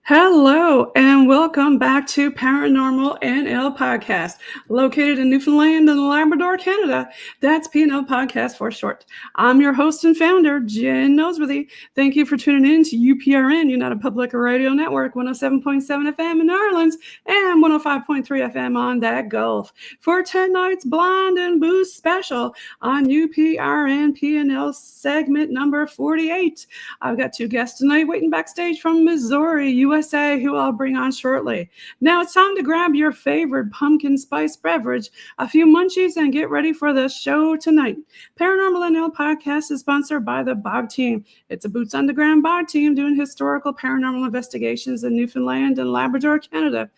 Hello and welcome back to Paranormal NL Podcast, located in Newfoundland and Labrador, Canada. That's P&L Podcast for short. I'm your host and founder, Jen Noseworthy. Thank you for tuning in to UPRN, United Public Radio Network, 107.7 FM in Ireland and 105.3 FM on that Gulf. For tonight's Blonde and Booze special on UPRN P&L segment number 48. I've got two guests tonight waiting backstage from Missouri, USA, who I'll bring on shortly. Now it's time to grab your favorite pumpkin spice beverage, a few munchies, and get ready for the show tonight. Paranormal NL Podcast is sponsored by the Bog Team. It's a boots on the ground Bog Team doing historical paranormal investigations in Newfoundland and Labrador, Canada.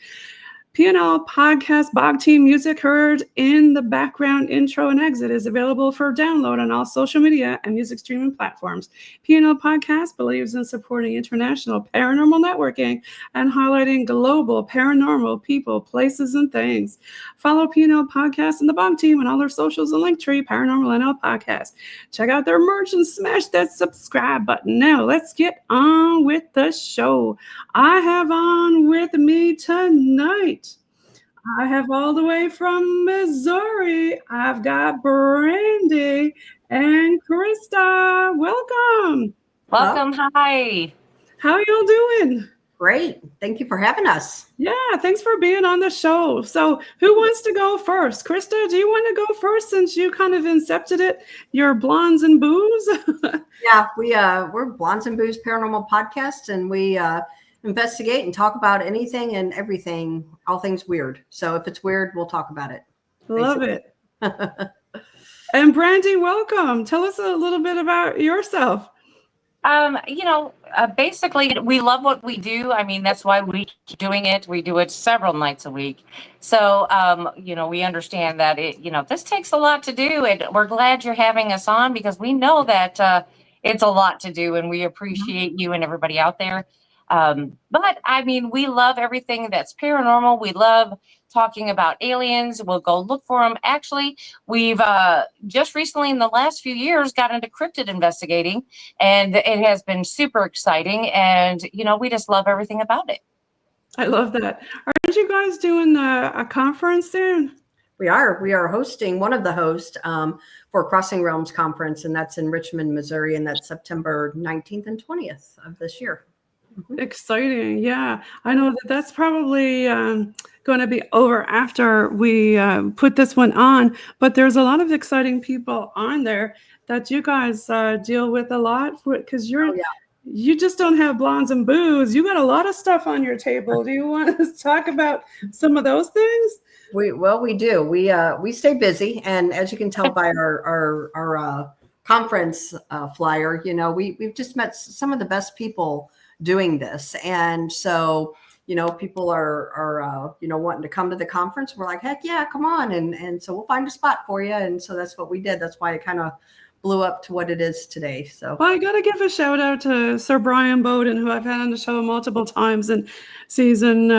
P&L Podcast Bog Team music heard in the background intro and exit is available for download on all social media and music streaming platforms. P&L Podcast believes in supporting international paranormal networking and highlighting global paranormal people, places, and things. Follow P&L Podcast and the Bog Team on all their socials and Linktree, Paranormal NL Podcast. Check out their merch and smash that subscribe button. Now let's get on with the show. I have on with me tonight, I have all the way from Missouri, I've got Brandi and Krista. Welcome. Welcome. Hi. How y'all doing? Great. Thank you for having us. Yeah, thanks for being on the show. So who wants to go first? Krista, do you want to go first since you kind of incepted it? Your Blondes and Booze? Yeah, we're Blondes and Booze Paranormal Podcast, and we investigate and talk about anything and everything, all things weird. So if it's weird, we'll talk about it. Love it. And Brandi, welcome. Tell us a little bit about yourself. Basically, we love what we do. I mean, that's why we keep doing it. We do it several nights a week. So, we understand that this takes a lot to do, and we're glad you're having us on because we know that it's a lot to do, and we appreciate you and everybody out there. But I mean, we love everything that's paranormal. We love talking about aliens. We'll go look for them. Actually, we've just recently in the last few years got into cryptid investigating, and it has been super exciting. And, we just love everything about it. I love that. Aren't you guys doing a conference soon? We are hosting, one of the hosts for Crossing Realms Conference, and that's in Richmond, Missouri, and that's September 19th and 20th of this year. Exciting. Yeah, I know that's probably going to be over after we put this one on, but there's a lot of exciting people on there that you guys deal with a lot because you just don't have Blondes and Booze. You got a lot of stuff on your table. Do you want to talk about some of those things? We do. We stay busy, and as you can tell by our conference flyer, we've just met some of the best people doing this, and so people are wanting to come to the conference. We're like, heck yeah, come on, and so we'll find a spot for you, and so that's what we did. That's why it kind of blew up to what it is today. So I got to give a shout out to Sir Brian Bowden, who I've had on the show multiple times in season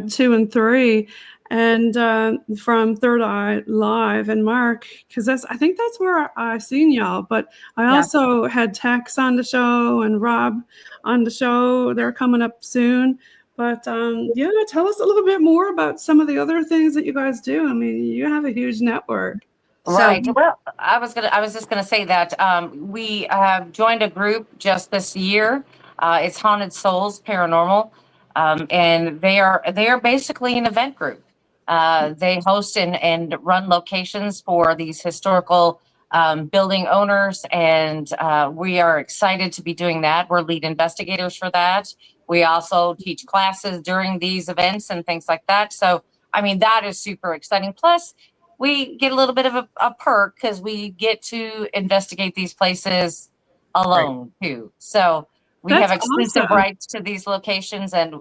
2 and 3, and from Third Eye Live, and Mark, because I think that's where I seen y'all. But I also had Tex on the show and Rob on the show. They're coming up soon. But tell us a little bit more about some of the other things that you guys do. I mean, you have a huge network. Right. Well, I was just gonna say that we have joined a group just this year. It's Haunted Souls Paranormal, and they are basically an event group. They host and run locations for these historical building owners, and we are excited to be doing that. We're lead investigators for that. We also teach classes during these events and things like that. So, I mean, that is super exciting. Plus, we get a little bit of a perk because we get to investigate these places alone too. So we have exclusive rights to these locations, and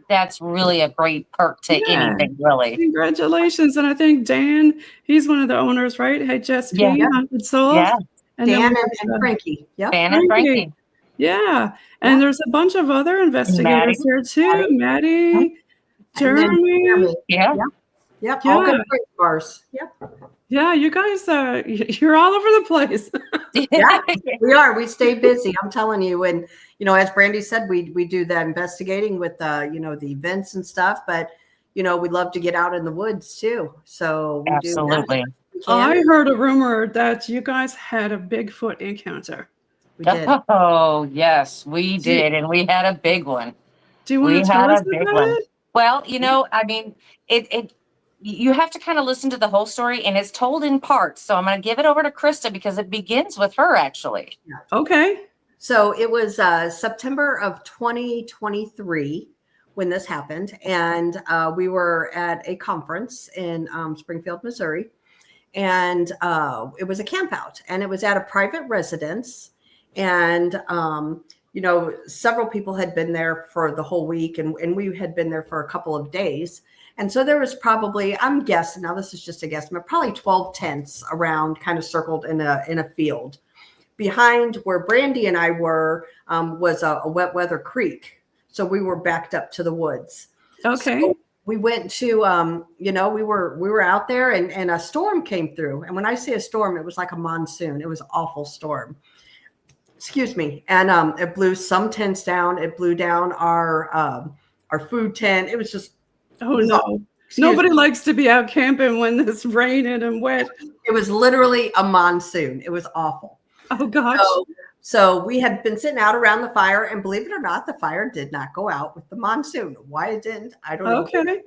that's really a great perk to anything, really. Congratulations. And I think Dan, he's one of the owners, right? HSP, Haunted Souls. Yeah. And Dan and Frankie. Yeah. Dan and Frankie. Yeah. And there's a bunch of other investigators here too. Maddie, Jereme. Yeah. Yep. All good friends of ours. Yep. Yeah, you guys, you're all over the place. Yeah, we are. We stay busy. I'm telling you. And, as Brandi said, we do the investigating with, the events and stuff, but, we love to get out in the woods too. So we do that. Absolutely. We can. I heard a rumor that you guys had a Bigfoot encounter. We did. Oh, yes, we Do you, did. And we had a big one. do you We want to tell had us a big about one. it? Well, I mean, you have to kind of listen to the whole story, and it's told in parts. So I'm going to give it over to Krista because it begins with her, actually. Okay. So it was September of 2023 when this happened. And we were at a conference in Springfield, Missouri. And it was a camp out, and it was at a private residence. And, several people had been there for the whole week, and we had been there for a couple of days. And so there was probably, I'm guessing, now this is just a guesstimate, probably 12 tents around, kind of circled in a field. Behind where Brandi and I were was a wet weather creek. So we were backed up to the woods. Okay. So we went to, we were out there, and a storm came through. And when I say a storm, it was like a monsoon. It was an awful storm. Excuse me. And it blew some tents down. It blew down our food tent. It was just, Oh, no. Nobody likes to be out camping when it's raining and wet. it was literally a monsoon. It was awful. Oh, gosh. So we had been sitting out around the fire, and believe it or not, the fire did not go out with the monsoon. Why it didn't, I don't know. Okay.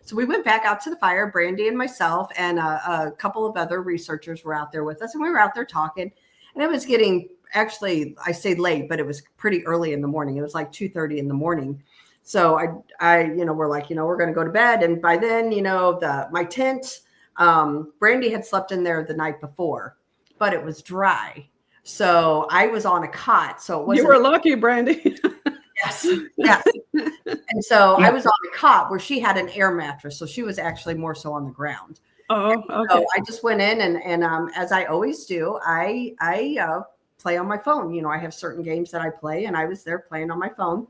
So we went back out to the fire. Brandi and myself and a couple of other researchers were out there with us, and we were out there talking. And it was getting, actually, I say late, but it was pretty early in the morning. It was like 2:30 in the morning. So we're like, we're going to go to bed. And by then, my tent, Brandi had slept in there the night before, but it was dry. So I was on a cot. So it wasn't. You were lucky, Brandi. Yes. Yes. And so I was on a cot where she had an air mattress. So she was actually more so on the ground. Oh, okay. So I just went in and as I always do, I play on my phone. I have certain games that I play, and I was there playing on my phone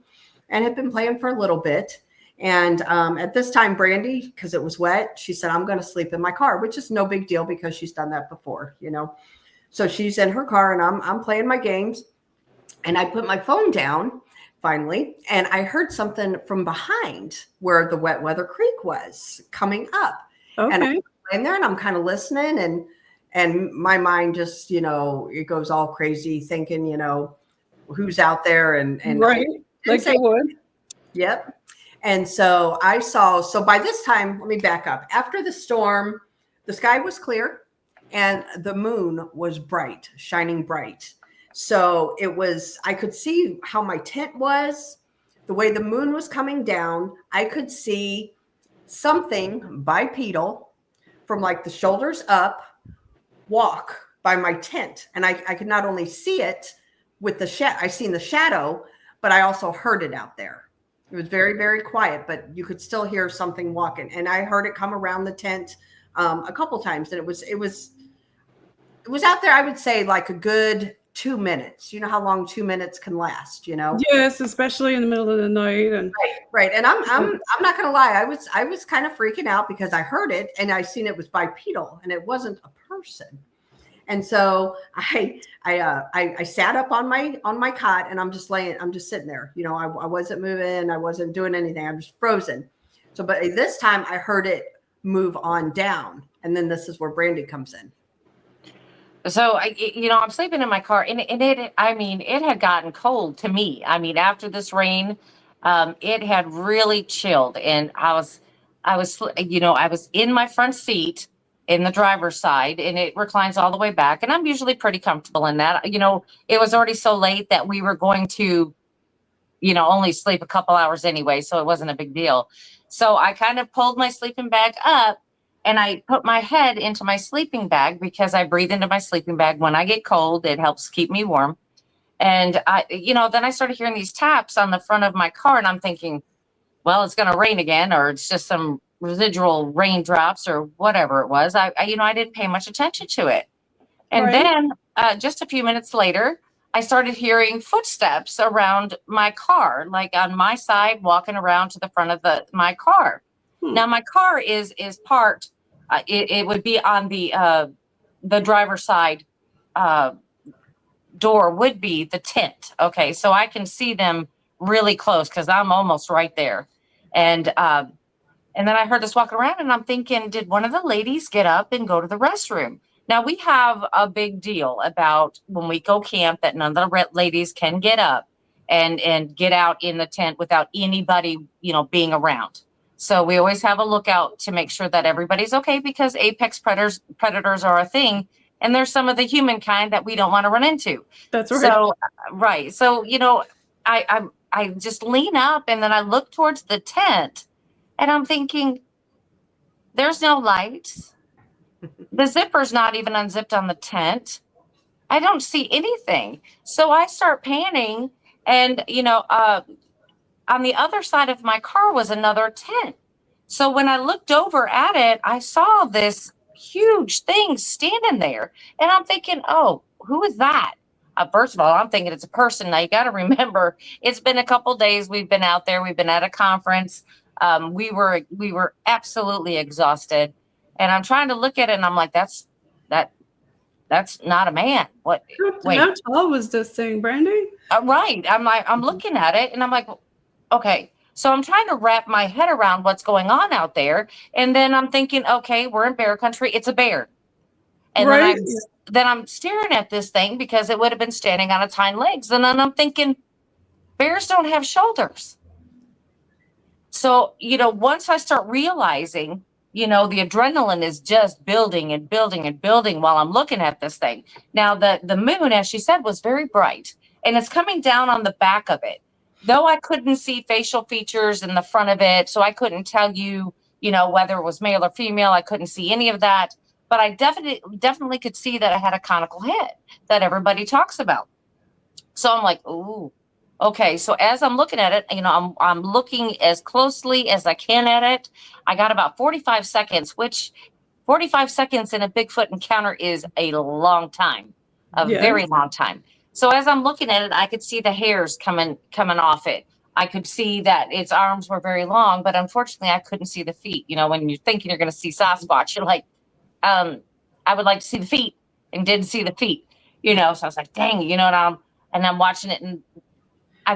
and had been playing for a little bit. And at this time, Brandi, because it was wet, she said, I'm going to sleep in my car, which is no big deal because she's done that before, So she's in her car, and I'm playing my games. And I put my phone down finally, and I heard something from behind where the wet weather creek was coming up. Okay. And I'm playing there, and I'm kind of listening, and my mind just, it goes all crazy thinking, who's out there and right. Like you would. Yep. And so so by this time, let me back up. After the storm, the sky was clear and the moon was bright, shining bright. So I could see how my tent was, the way the moon was coming down. I could see something bipedal from like the shoulders up walk by my tent. And I could not only see it with I seen the shadow, but I also heard it out there. It was very, very quiet, but you could still hear something walking. And I heard it come around the tent a couple times. And it was out there, I would say, like a good 2 minutes. You know how long 2 minutes can last, Yes, especially in the middle of the night. And right. And I'm not gonna lie, I was kind of freaking out because I heard it and I seen it was bipedal and it wasn't a person. And so I sat up on my cot, and I'm just sitting there. I wasn't moving, I wasn't doing anything. I'm just frozen. So, but this time I heard it move on down, and then this is where Brandi comes in. So I'm sleeping in my car, and it had gotten cold to me. I mean, after this rain, it had really chilled, and I was in my front seat in the driver's side, and it reclines all the way back, and I'm usually pretty comfortable in that. It was already so late that we were going to, only sleep a couple hours anyway, so it wasn't a big deal. So I kind of pulled my sleeping bag up, and I put my head into my sleeping bag because I breathe into my sleeping bag when I get cold. It helps keep me warm. And then I started hearing these taps on the front of my car, and I'm thinking, well, it's going to rain again, or it's just some residual raindrops or whatever it was. I didn't pay much attention to it. And then just a few minutes later, I started hearing footsteps around my car, like on my side, walking around to the front of my car. Now my car is parked. It would be on the driver's side door would be the tent. Okay, so I can see them really close because I'm almost right there. And then I heard us walking around and I'm thinking, did one of the ladies get up and go to the restroom? Now we have a big deal about when we go camp that none of the ladies can get up and get out in the tent without anybody, being around. So we always have a lookout to make sure that everybody's okay, because apex predators are a thing. And there's some of the humankind that we don't want to run into. That's right. So, right. So, I just lean up and then I look towards the tent and I'm thinking, there's no lights. The zipper's not even unzipped on the tent. I don't see anything. So I start panning and, on the other side of my car was another tent. So when I looked over at it, I saw this huge thing standing there. And I'm thinking, oh, who is that? First of all, I'm thinking it's a person. Now you got to remember, it's been a couple days. We've been out there. We've been at a conference. We were absolutely exhausted. And I'm trying to look at it and I'm like, that's not a man. What? Wait. How tall was this thing, Brandi? Right. I'm looking at it and I'm like, okay. So I'm trying to wrap my head around what's going on out there. And then I'm thinking, okay, we're in bear country. It's a bear. And right. then I'm staring at this thing because it would have been standing on its hind legs. And then I'm thinking, bears don't have shoulders. So, once I start realizing, the adrenaline is just building and building and building while I'm looking at this thing. Now, the moon, as she said, was very bright and it's coming down on the back of it. Though I couldn't see facial features in the front of it, so I couldn't tell you, whether it was male or female. I couldn't see any of that. But I definitely could see that it had a conical head that everybody talks about. So I'm like, ooh, okay. So as I'm looking at it, I'm looking as closely as I can at it. I got about 45 seconds, which 45 seconds in a Bigfoot encounter is a long time, very long time. So as I'm looking at it, I could see the hairs coming off it. I could see that its arms were very long, but unfortunately I couldn't see the feet. When you're thinking you're going to see Sasquatch, you're like, I would like to see the feet, and didn't see the feet, so I was like, dang, and I'm watching it and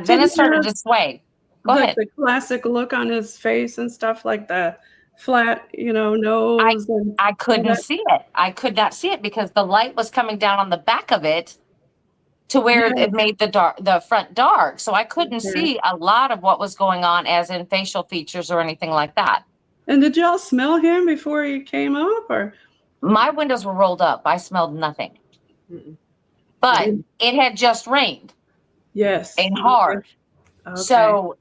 then it started to sway. Go ahead. The classic look on his face and stuff, like the flat, nose. I couldn't see it. I could not see it because the light was coming down on the back of it to where it made the front dark. So I couldn't see a lot of what was going on, as in facial features or anything like that. And did y'all smell him before he came up, or? My windows were rolled up. I smelled nothing. But it had just rained. Yes. And hard. Okay. So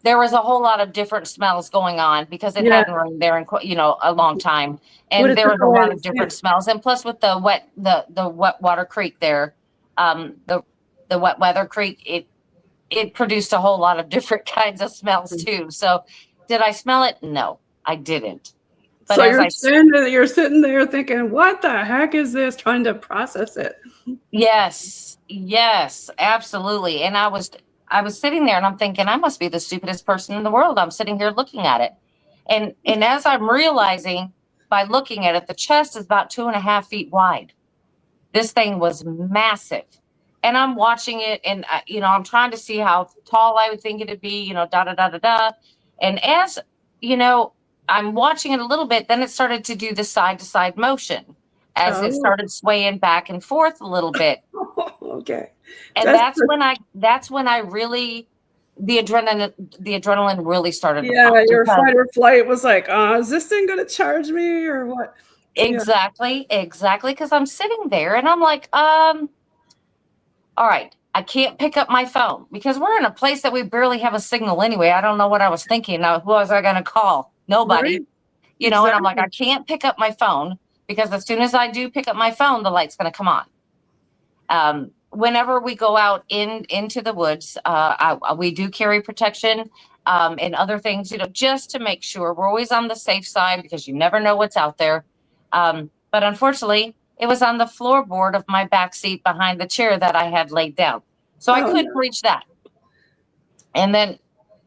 there was a whole lot of different smells going on because it hadn't rained there in a long time. And there was a lot of different smells. And plus with the wet water creek there, the wet weather creek, it produced a whole lot of different kinds of smells too. So did I smell it? No, I didn't. But so you're sitting there thinking, what the heck is this? Trying to process it. Yes, absolutely. And I was sitting there and I'm thinking, I must be the stupidest person in the world. I'm sitting here looking at it. And as I'm realizing by looking at it, the chest is about 2.5 feet wide. This thing was massive. And I'm watching it and, I'm trying to see how tall I would think it'd be, And as, I'm watching it a little bit, then it started to do the side to side motion as it started swaying back and forth a little bit. Okay. And that's when I really, the adrenaline really started. Yeah, your fight or flight was like, is this thing going to charge me or what? Exactly. Because I'm sitting there and I'm like, all right, I can't pick up my phone because we're in a place that we barely have a signal anyway. I don't know what I was thinking. Now, who was I going to call? Nobody, right. And I'm like, I can't pick up my phone because as soon as I do pick up my phone, the light's going to come on. Whenever we go out into the woods, we do carry protection and other things, just to make sure we're always on the safe side because you never know what's out there. But unfortunately, it was on the floorboard of my back seat behind the chair that I had laid down. So I couldn't reach that. And then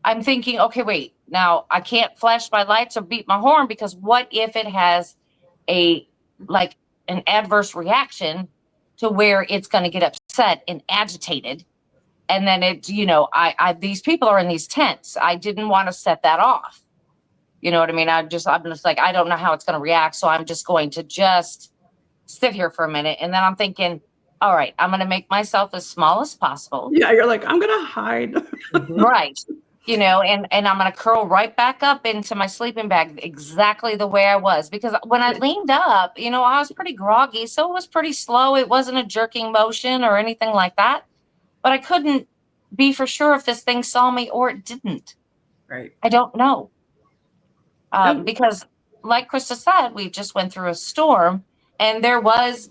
I'm thinking, okay, wait, now I can't flash my lights or beat my horn because what if it has an adverse reaction to where it's going to get upset upset and agitated. And then these people are in these tents. I didn't want to set that off. You know what I mean? I'm just like, I don't know how it's going to react. So I'm just going to just sit here for a minute. And then I'm thinking, all right, I'm going to make myself as small as possible. Yeah, you're like, I'm going to hide. Right. And I'm going to curl right back up into my sleeping bag exactly the way I was. Because when I leaned up, I was pretty groggy. So it was pretty slow. It wasn't a jerking motion or anything like that. But I couldn't be for sure if this thing saw me or it didn't. Right. I don't know. Because like Krista said, we just went through a storm and there was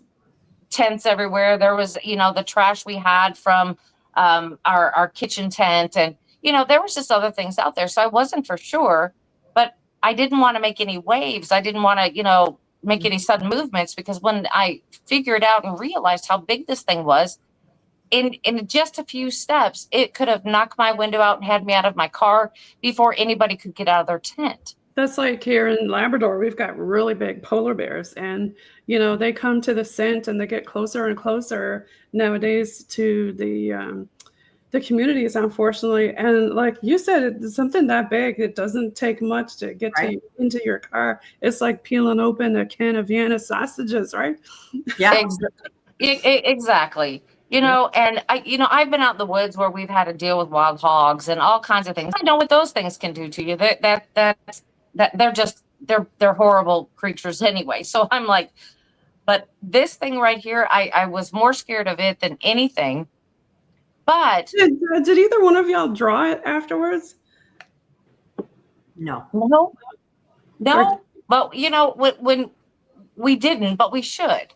tents everywhere. There was, the trash we had from our kitchen tent. And, there was just other things out there. So I wasn't for sure. But I didn't want to make any waves. I didn't want to, make any sudden movements. Because when I figured out and realized how big this thing was, in just a few steps, it could have knocked my window out and had me out of my car before anybody could get out of their tent. That's like here in Labrador, we've got really big polar bears, and they come to the scent and they get closer and closer nowadays to the communities, unfortunately. And like you said, it's something that big, it doesn't take much to get into your car. It's like peeling open a can of Vienna sausages, right? Yeah, exactly. And I've been out in the woods where we've had to deal with wild hogs and all kinds of things. I know what those things can do to you. That they're horrible creatures anyway. So I'm like, but this thing right here, I was more scared of it than anything. But did either one of y'all draw it afterwards? No. But when we didn't, but we should.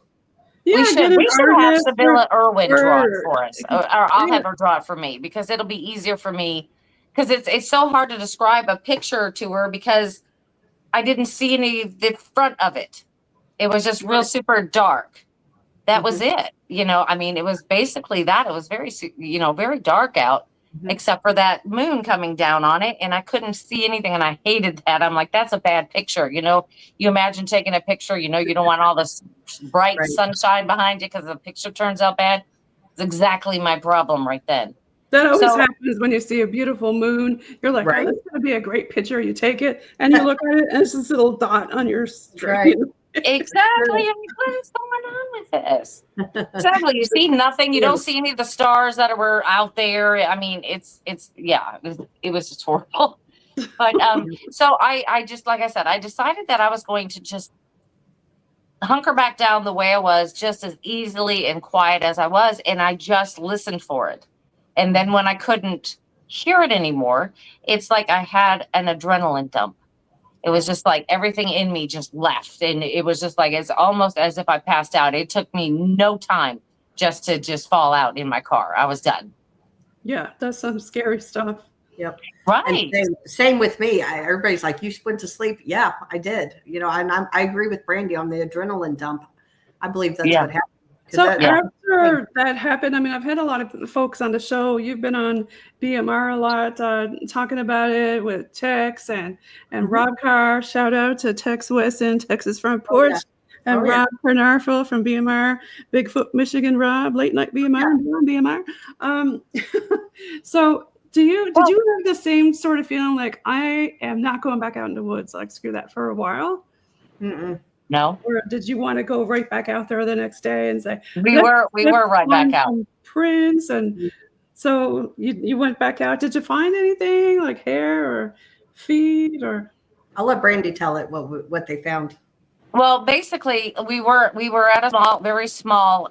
Yeah, we should have Sibylla Irwin draw it for us, or I'll have her draw it for me, because it'll be easier for me. Because it's so hard to describe a picture to her because I didn't see any of the front of it. It was just real super dark. That was it. It was basically that. It was very, very dark out, except for that moon coming down on it. And I couldn't see anything. And I hated that. I'm like, that's a bad picture. You imagine taking a picture, you don't want all this bright sunshine behind you because the picture turns out bad. It's exactly my problem right then. That always happens when you see a beautiful moon. You're like, oh, that's going to be a great picture. You take it and you look at it and it's this little dot on your screen. Right. Exactly. What is going on with this? Exactly. You see nothing. You don't see any of the stars that were out there. It was just horrible. But so I just, like I said, I decided that I was going to just hunker back down the way I was, just as easily and quiet as I was, and I just listened for it. And then when I couldn't hear it anymore, it's like I had an adrenaline dump. It was just like everything in me just left. And it was just like, it's almost as if I passed out. It took me no time to fall out in my car. I was done. Yeah, that's some scary stuff. Yep. Right. And same with me. Everybody's like, you went to sleep. Yeah, I did. And I agree with Brandi on the adrenaline dump. I believe that's what happened. So after that happened, I've had a lot of folks on the show. You've been on BMR a lot, talking about it with Tex and Rob Carr. Shout out to Tex Wesson, Texas Front Porch, and Rob Pernarfel from BMR, Bigfoot, Michigan. Rob, late night BMR, BMR. So did you have the same sort of feeling like, I am not going back out in the woods, like screw that, for a while? Mm-mm. No. Or did you want to go right back out there the next day and say, we were right back out. Prints, and so you went back out. Did you find anything like hair or feet, or? I'll let Brandi tell it what they found. Well, basically, we were at a very small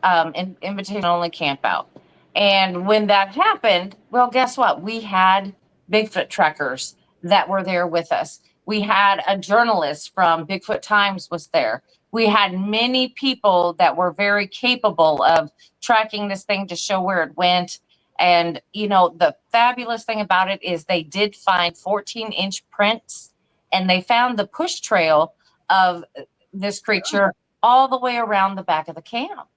invitation only camp out, and when that happened, well, guess what? We had Bigfoot trackers that were there with us. We had a journalist from Bigfoot Times was there. We had many people that were very capable of tracking this thing to show where it went. And, the fabulous thing about it is they did find 14-inch prints, and they found the push trail of this creature all the way around the back of the camp.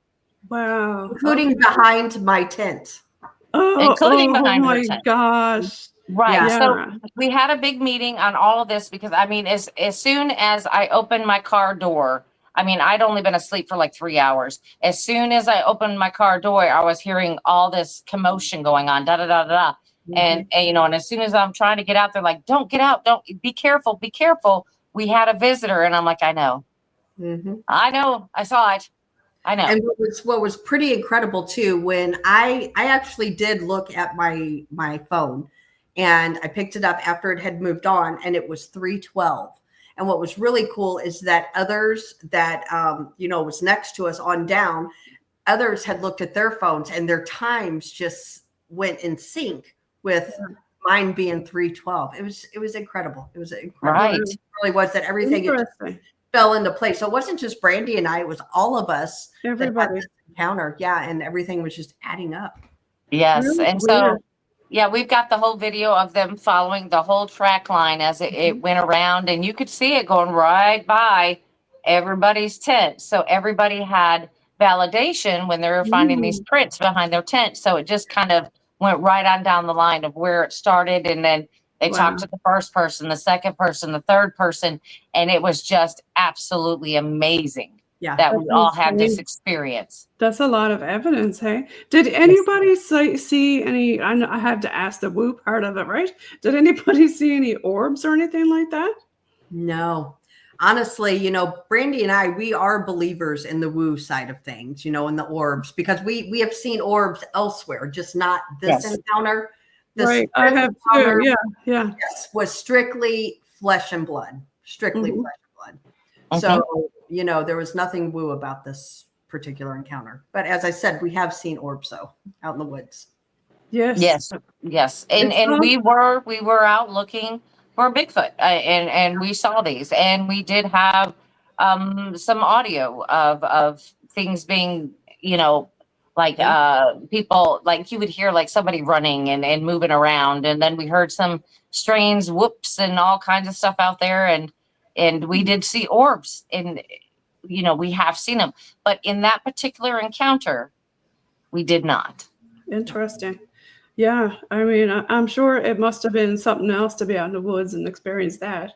Wow. Including behind my tent. Including behind her tent. Oh my gosh. Right. Yeah. So we had a big meeting on all of this because, as soon as I opened my car door, I mean, I'd only been asleep for like 3 hours. As soon as I opened my car door, I was hearing all this commotion going on, da da da da da. And you know, and as soon as I'm trying to get out, they're like, "Don't get out! Don't be careful! Be careful!" We had a visitor, and I'm like, "I know, I know, I saw it, I know." And what was pretty incredible too, when I actually did look at my phone, and I picked it up after it had moved on, and it was 3:12. And what was really cool is that others that you know, was next to us on down, others had looked at their phones and their times just went in sync with mine being 3:12. It was incredible. It was incredible. Right. It really was, that everything fell into place. So it wasn't just Brandi and I, it was all of us. Everybody. That had this encounter. Yeah. And everything was just adding up. Yes. Really And weird. so, yeah, we've got the whole video of them following the whole track line as it went around, and you could see it going right by everybody's tent. So everybody had validation when they were finding these prints behind their tent. So it just kind of went right on down the line of where it started. And then they talked to the first person, the second person, the third person, and it was just absolutely amazing. Yeah. That we all had this experience. That's a lot of evidence, hey? Did anybody see any, I know I have to ask the woo part of it, right? Did anybody see any orbs or anything like that? No. Honestly, you know, Brandi and I, we are believers in the woo side of things, you know, in the orbs, because we have seen orbs elsewhere, just not this encounter. This right. I have too. Yeah. Yeah. Yes, was strictly flesh and blood, strictly flesh and blood. So, you know, there was nothing woo about this particular encounter. But as I said, we have seen orbs though out in the woods. Yes. And we were out looking for Bigfoot, and we saw these, and we did have some audio of things being, you know, like people, like you would hear like somebody running and moving around, and then we heard some strange whoops and all kinds of stuff out there, and we did see orbs, and you know, we have seen them, but in that particular encounter, we did not. Interesting. Yeah, I mean, I'm sure it must have been something else to be out in the woods and experience that.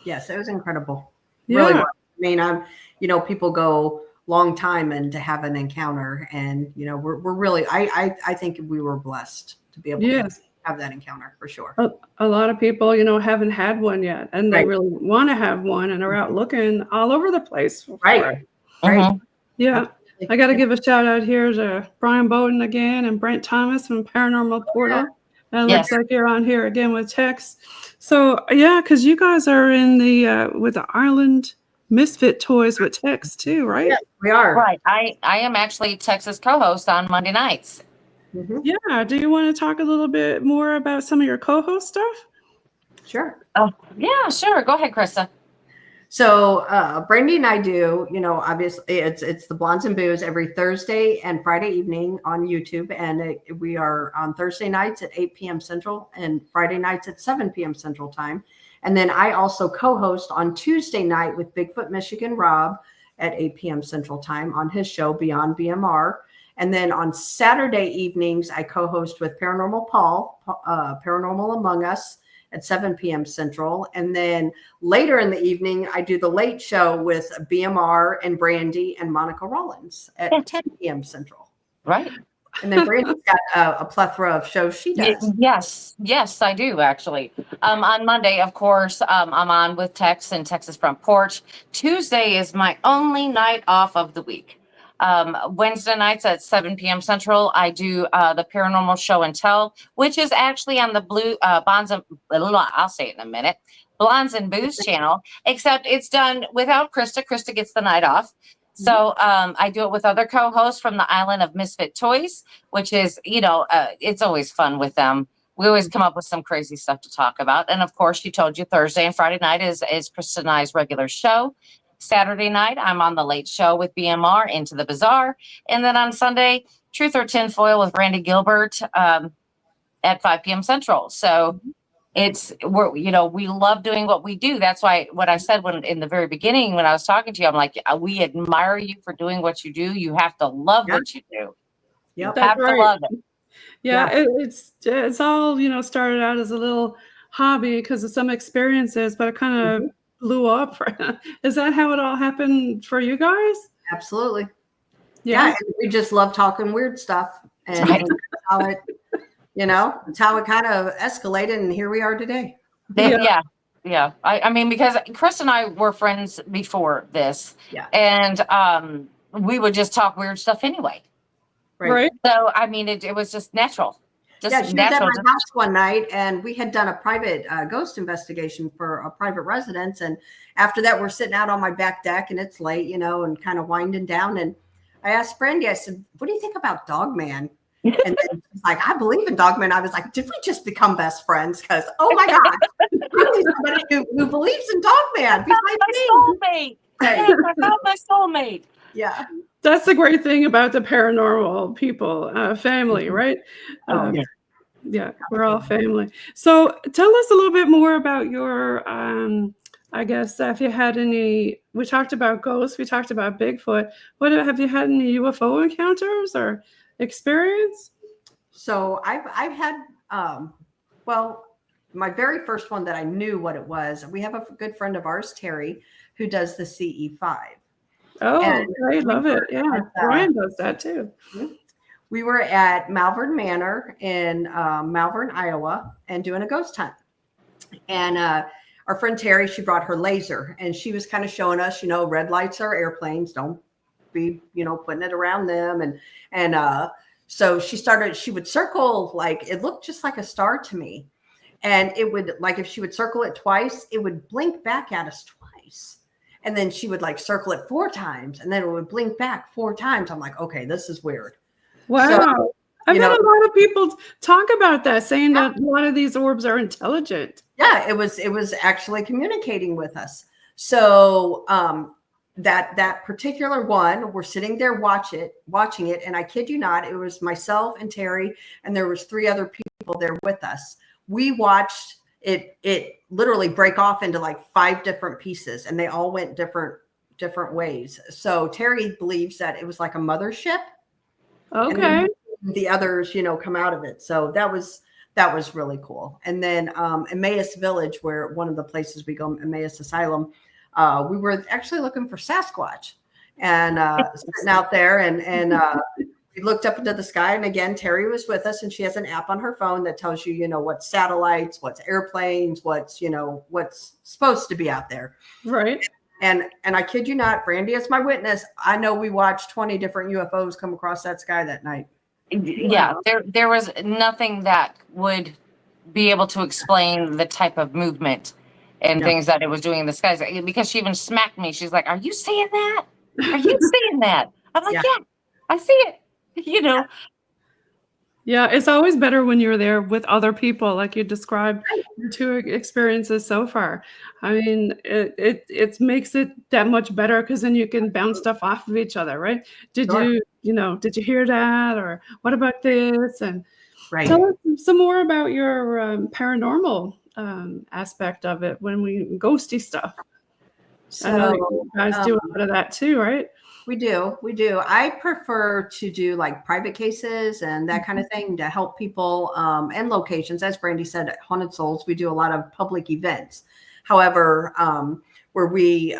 Yes, it was incredible. Yeah. Really was. I mean, you know, people go long time and to have an encounter, and you know, we're really, I think we were blessed to be able to have that encounter for sure. A lot of people, you know, haven't had one yet, and they really want to have one, and are out looking all over the place. Right. Yeah. I got to give a shout out here to Brian Bowden again and Brent Thomas from Paranormal Portal. And it looks like you're on here again with Tex. So yeah, because you guys are in the with the Ireland Misfit Toys with Tex too, right? Yes, we are. Right. I am actually Texas co-host on Monday nights. Yeah. Do you want to talk a little bit more about some of your co-host stuff? Sure. Oh, yeah, sure. Go ahead, Krista. So Brandi and I do, you know, obviously it's the Blondes and Boos every Thursday and Friday evening on YouTube. And we are on Thursday nights at 8 p.m. Central and Friday nights at 7 p.m. Central time. And then I also co-host on Tuesday night with Bigfoot Michigan Rob at 8 p.m. Central time on his show Beyond BMR. And then on Saturday evenings, I co-host with Paranormal Paul, Paranormal Among Us at 7 p.m. Central. And then later in the evening, I do the late show with BMR and Brandi and Monica Rollins at 10 p.m. Central. Right. And then Brandi's got a plethora of shows she does. Yes, I do actually. On Monday, of course, I'm on with Tex and Texas Front Porch. Tuesday is my only night off of the week. Wednesday nights at 7 p.m. Central, I do the Paranormal Show and Tell, which is actually on the I'll say it in a minute, Blondes and Boos channel, except it's done without Krista. Krista gets the night off. So I do it with other co-hosts from the Island of Misfit Toys, which is, you know, it's always fun with them. We always come up with some crazy stuff to talk about. And of course, she told you Thursday and Friday night is Krista and I's regular show. Saturday night, I'm on the late show with BMR, Into the Bizarre. And then on Sunday, Truth or Tinfoil with Randy Gilbert at 5 p.m. Central. So we love doing what we do. That's why what I said in the very beginning, when I was talking to you, I'm like, we admire you for doing what you do. You have to love what you do. Yep. You have to love it. Yeah. It's all, you know, started out as a little hobby because of some experiences, but it kind of blew up. Is that how it all happened for you guys? Absolutely. Yeah. And we just love talking weird stuff. And, Right. and that's how it, it's how it kind of escalated. And here we are today. Yeah. I mean, because Chris and I were friends before this, Yeah. and we would just talk weird stuff anyway. Right. So, I mean, it was just natural. She was at my house one night, and we had done a private ghost investigation for a private residence. And after that, we're sitting out on my back deck, and it's late, and kind of winding down. And I asked Brandi, I said, what do you think about Dogman? And then she's like, I believe in Dogman. I was like, did we just become best friends? Because, oh my God, I need somebody who believes in Dogman. My soulmate. Yes, I found my soulmate. Yeah. That's the great thing about the paranormal people, family, right? Yeah, we're all family. So tell us a little bit more about your, I guess, if you had any, we talked about ghosts, we talked about Bigfoot. Have you had any UFO encounters or experience? So I've had, my very first one that I knew what it was, we have a good friend of ours, Terry, who does the CE5. Oh, I love it. Yeah, Brian does that too. We were at Malvern Manor in Malvern, Iowa, and doing a ghost hunt. And our friend Terry, she brought her laser, and she was kind of showing us, red lights are airplanes. Don't be, putting it around them. And so she would circle, like, it looked just like a star to me. And it would, like, if she would circle it twice, it would blink back at us twice. And then she would, like, circle it 4 times, and then it would blink back 4 times. I'm like, okay, this is weird. Wow. So, I've had a lot of people talk about that, saying that a lot of these orbs are intelligent. Yeah, it was actually communicating with us. So that particular one, we're sitting there watching it, and I kid you not, it was myself and Terry, and there was 3 other people there with us. We watched it literally break off into like 5 different pieces, and they all went different ways. So Terry believes that it was like a mothership. Okay. And the others, come out of it. So that was really cool. And then Emmaus Village, where one of the places we go, Emmaus Asylum, we were actually looking for Sasquatch, and sitting out there, and we looked up into the sky. And again, Terry was with us, and she has an app on her phone that tells you, what's satellites, what's airplanes, what's supposed to be out there. Right. And I kid you not, Brandi is my witness. I know we watched 20 different UFOs come across that sky that night. Yeah, there was nothing that would be able to explain the type of movement and things that it was doing in the skies. Because she even smacked me. She's like, "Are you seeing that? Are you seeing that?" I'm like, "Yeah, I see it." Yeah, it's always better when you're there with other people, like you described your 2 experiences so far. I mean, it makes it that much better, because then you can bounce stuff off of each other, right? Did you hear that, or what about this? And tell us some more about your paranormal aspect of it, ghosty stuff. So, I know you guys do a lot of that too, right? We do. I prefer to do like private cases and that kind of thing to help people and locations. As Brandi said, at Haunted Souls, we do a lot of public events. However, where we,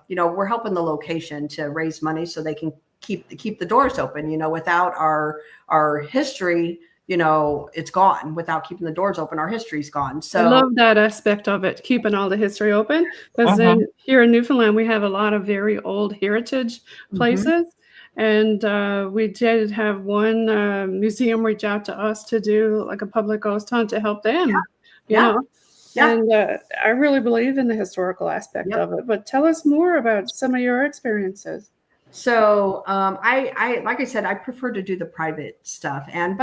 we're helping the location to raise money so they can keep the doors open. Without our history, it's gone. Without keeping the doors open, our history's gone. So I love that aspect of it, keeping all the history open. Because then here in Newfoundland, we have a lot of very old heritage places. And we did have one museum reach out to us to do like a public ghost hunt to help them, you know. And I really believe in the historical aspect of it. But tell us more about some of your experiences. So I like I said, I prefer to do the private stuff, and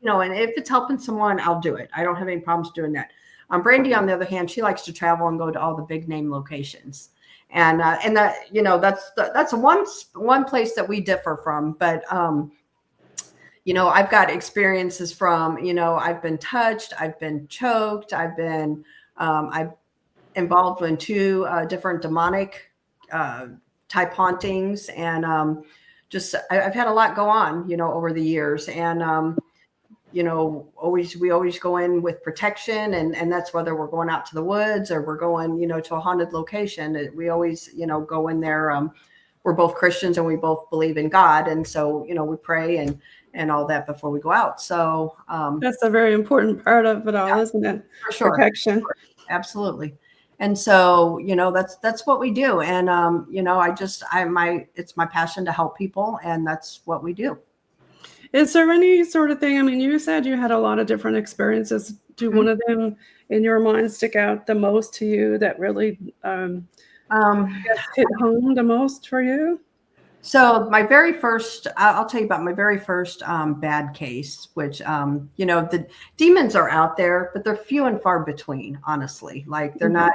if it's helping someone, I'll do it. I don't have any problems doing that. Brandi, on the other hand, she likes to travel and go to all the big name locations, and that that's one place that we differ from. But I've got experiences from I've been touched, I've been choked, I've been involved in 2 different demonic type hauntings, and I've had a lot go on over the years, and we always go in with protection, and that's whether we're going out to the woods or we're going, to a haunted location. We always, go in there. We're both Christians and we both believe in God. And so, we pray and all that before we go out. So that's a very important part of it all, yeah, isn't it? for sure. Protection. For sure. Absolutely. And so, that's what we do. And, it's my passion to help people, and that's what we do. Is there any sort of thing? I mean, you said you had a lot of different experiences. Do one of them in your mind stick out the most to you that really hit home the most for you? So my very first, I'll tell you about my very first bad case, which, the demons are out there, but they're few and far between, honestly. Like they're not,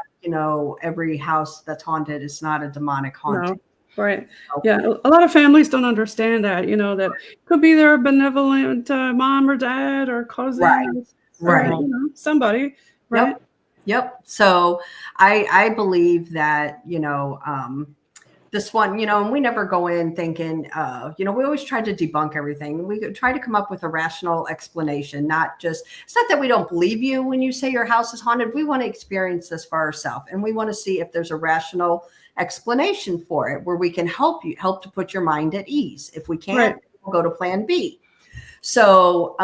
every house that's haunted is not a demonic haunting. No. Right. Yeah. A lot of families don't understand that, that could be their benevolent mom or dad or cousin, right. Or, somebody. Right. Yep. So I believe that, this one, and we never go in thinking, we always try to debunk everything. We try to come up with a rational explanation, it's not that we don't believe you when you say your house is haunted. We want to experience this for ourselves. And we want to see if there's a rational explanation for it where we can help to put your mind at ease. If we can't, we'll go to plan B. So,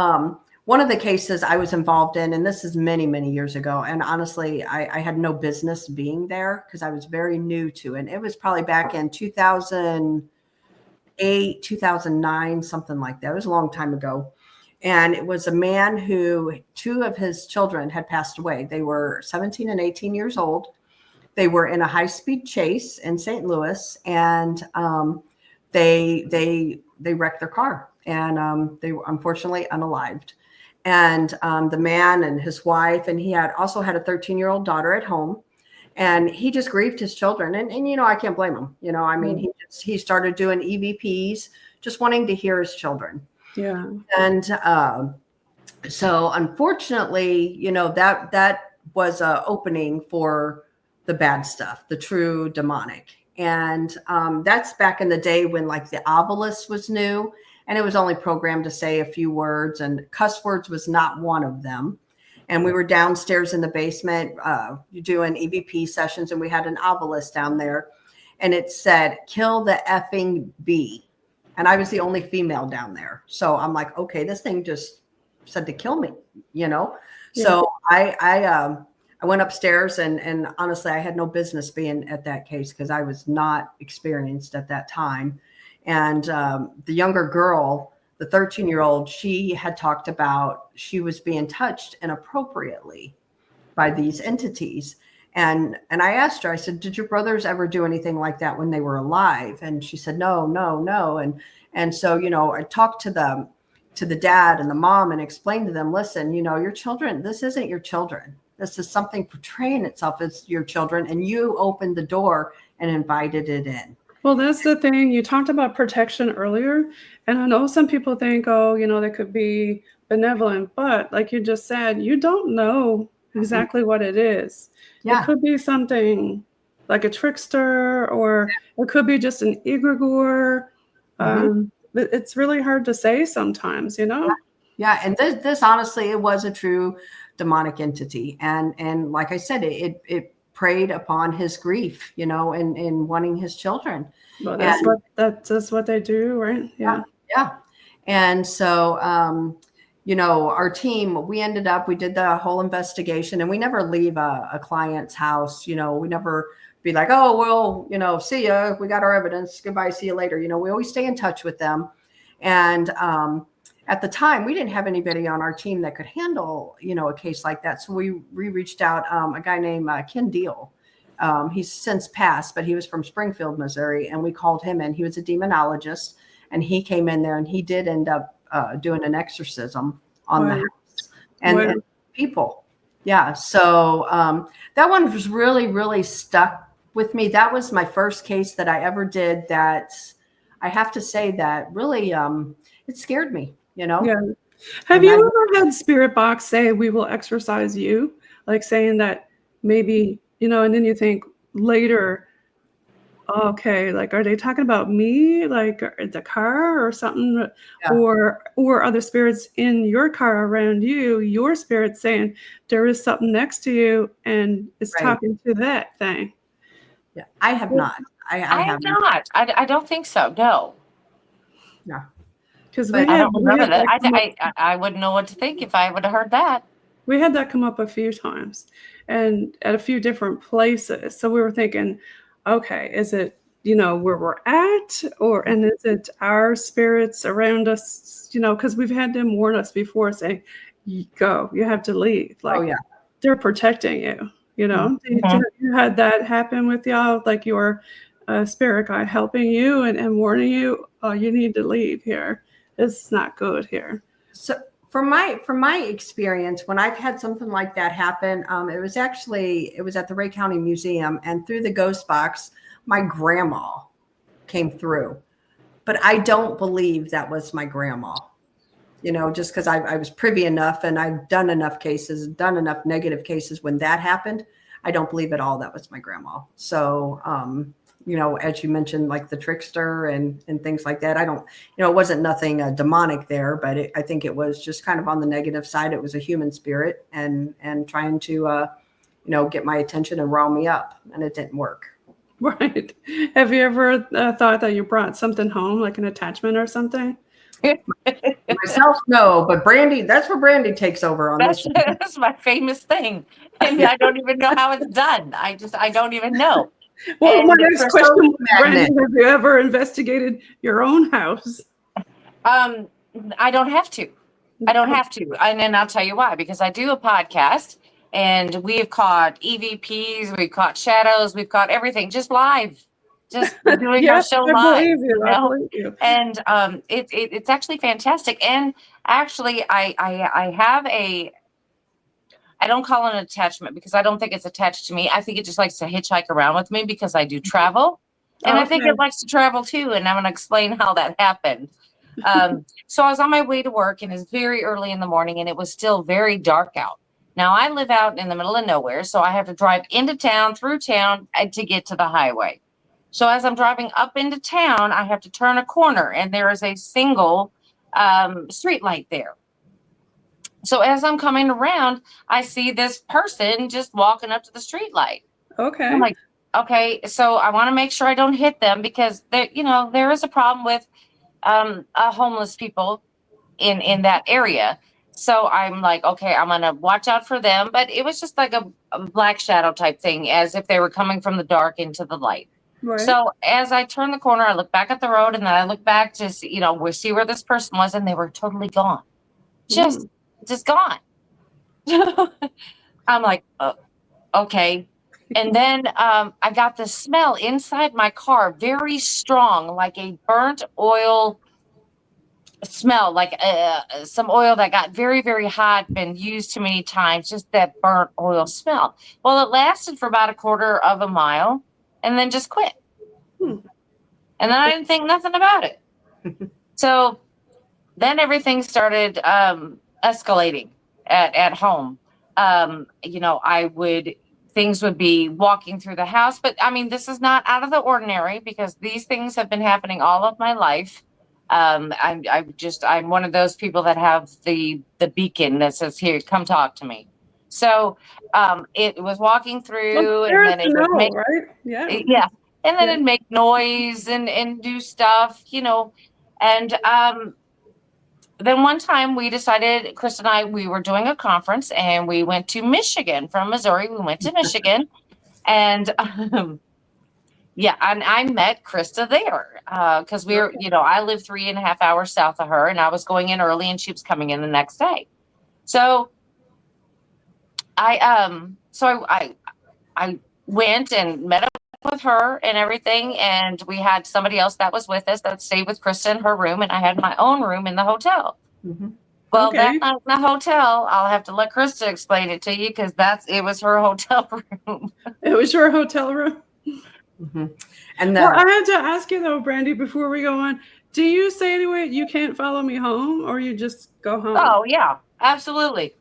one of the cases I was involved in, and this is many, many years ago, and honestly, I had no business being there because I was very new to it. It was probably back in 2008, 2009, something like that. It was a long time ago. And it was a man who 2 of his children had passed away. They were 17 and 18 years old. They were in a high-speed chase in St. Louis, and they wrecked their car, and they were unfortunately unalived. And the man and his wife, and he also had a 13-year-old daughter at home, and he just grieved his children. And I can't blame him. I mean, he started doing EVPs, just wanting to hear his children. Yeah. And so unfortunately, that was an opening for the bad stuff, the true demonic. And that's back in the day when like the obelisk was new. And it was only programmed to say a few words, and cuss words was not one of them. And we were downstairs in the basement doing EVP sessions, and we had an obelisk down there, and it said, "Kill the effing bee." And I was the only female down there. So I'm like, okay, this thing just said to kill me, Yeah. So I went upstairs, and honestly, I had no business being at that case because I was not experienced at that time. And the younger girl, the 13-year-old, she had talked about she was being touched inappropriately by these entities. And I asked her, I said, "Did your brothers ever do anything like that when they were alive?" And she said, no. And so, I talked to the dad and the mom and explained to them, listen, your children, this isn't your children. This is something portraying itself as your children. And you opened the door and invited it in. Well, that's the thing. You talked about protection earlier, and I know some people think, they could be benevolent, but like you just said, you don't know exactly what it is. Yeah. It could be something like a trickster, or it could be just an egregore. It's really hard to say sometimes, Yeah. And this honestly, it was a true demonic entity. And like I said, it preyed upon his grief, and wanting his children. Well, that's what they do, right? Yeah. And so, our team, we did the whole investigation, and we never leave a client's house. We never be like, oh, well, see ya. We got our evidence. Goodbye. See you later. We always stay in touch with them. And at the time, we didn't have anybody on our team that could handle, a case like that. So we reached out a guy named Ken Deal. He's since passed, but he was from Springfield, Missouri, and we called him in. He was a demonologist, and he came in there, and he did end up doing an exorcism on the house and people. Yeah. So that one was really, really stuck with me. That was my first case that I ever did that I have to say that really it scared me, Yeah. Have you ever had Spirit Box say, "We will exorcise you"? Like saying that maybe, and then you think later, Okay, like, are they talking about me, like, the car or something? Yeah. Or other spirits in your car around you, your spirit saying there is something next to you and it's Right. talking to that thing? Yeah. I have Well, not. I I have haven't. not. I don't think so. No, No. because But I don't we remember had that. that come up. I wouldn't know what to think if I would have heard that. We had that come up a few times and at a few different places. So we were thinking, okay, is it, where we're at, and is it our spirits around us, because we've had them warn us before saying, go, you have to leave. oh Like yeah. they're protecting you, Mhm. You had that happen with y'all, like your spirit guide helping you and warning you, oh, you need to leave here. It's not good here. So from my experience, when I've had something like that happen, it was at the Ray County Museum, and through the ghost box, my grandma came through. But I don't believe that was my grandma. Just because I was privy enough and I've done enough negative cases when that happened. I don't believe at all that was my grandma. So, as you mentioned, like the trickster and things like that, I don't, it wasn't nothing demonic there, but I think it was just kind of on the negative side. It was a human spirit and trying to, get my attention and rile me up, and it didn't work. Right. Have you ever thought that you brought something home, like an attachment or something? Myself, no, but Brandi, that's where Brandi takes over on this. That's my famous thing, and I don't even know how it's done. I don't even know. Well, And my next for question some was, Brandon, magnet. have you ever investigated your own house? I don't have to. I don't have to. And then I'll tell you why, because I do a podcast and we've caught EVPs, we've caught shadows, we've caught everything just live, just doing our Yes, show I live, believe you. I believe you. And it's actually fantastic. And actually I have I don't call it an attachment because I don't think it's attached to me. I think it just likes to hitchhike around with me because I do travel. And I think Okay. it likes to travel too. And I'm going to explain how that happened. So I was on my way to work and it's very early in the morning and it was still very dark out. Now I live out in the middle of nowhere, so I have to drive into town, through town to get to the highway. So as I'm driving up into town, I have to turn a corner and there is a single street light there. So as I'm coming around, I see this person just walking up to the street light. Okay. I'm like, okay, so I want to make sure I don't hit them because there is a problem with homeless people in that area. So I'm like, okay, I'm gonna watch out for them. But it was just like a black shadow type thing, as if they were coming from the dark into the light. Right. So as I turn the corner, I look back at the road, and then I look back to see, we see where this person was, and they were totally gone, just gone. I'm like, okay. And then I got the smell inside my car, very strong, like a burnt oil smell, like some oil that got very, very hot, been used too many times, just that burnt oil smell. Well, it lasted for about a quarter of a mile and then just quit. Hmm. And then I didn't think nothing about it. So then everything started escalating at home. Things would be walking through the house, but I mean, this is not out of the ordinary because these things have been happening all of my life. I'm one of those people that have the beacon that says, "Here, come talk to me." So it was walking through, and There's then it to would know, make right? Yeah. yeah, and then Yeah. it'd make noise and do stuff, and then one time we decided, Krista and I, we were doing a conference and we went to Michigan from Missouri. We went to Michigan and and I met Krista there because I live 3.5 hours south of her and I was going in early and she was coming in the next day. So I went and met up with her and everything. And we had somebody else that was with us that stayed with Krista in her room. And I had my own room in the hotel. Mm-hmm. Well, Okay. that night in the hotel, I'll have to let Krista explain it to you because it was her hotel room. It was your hotel room. Mm-hmm. And Well, I had to ask you though, Brandi, before we go on, do you say anyway, you can't follow me home, or you just go home? Oh, yeah, absolutely.